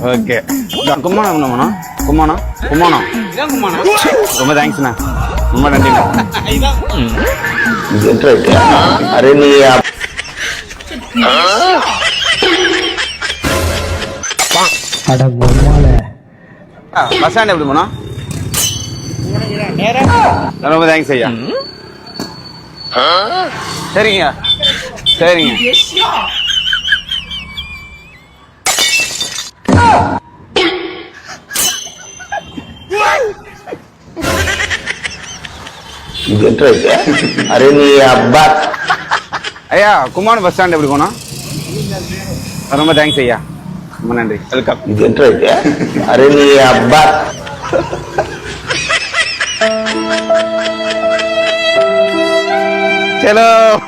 okay கும்மாணம் பண்ணணும் கும்மாணம் கும்மாணம் ரொம்ப தேங்க்ஸ்ண்ணா ரொம்ப நன்றிண்ணா அரே நீ பஸ் ஸ்டாண்ட் எப்படி போனோம் ரொம்ப தேங்க்ஸ் ஐயா சரிங்க சரிங்க அரே நீ அப்பா ஐயா கும்மாணம் பஸ் ஸ்டாண்ட் எப்படி போனோம் ரொம்ப தேங்க்ஸ் ஐயா ரொம்ப நன்றி வெல்கம் அரே நீ அப்பா चलो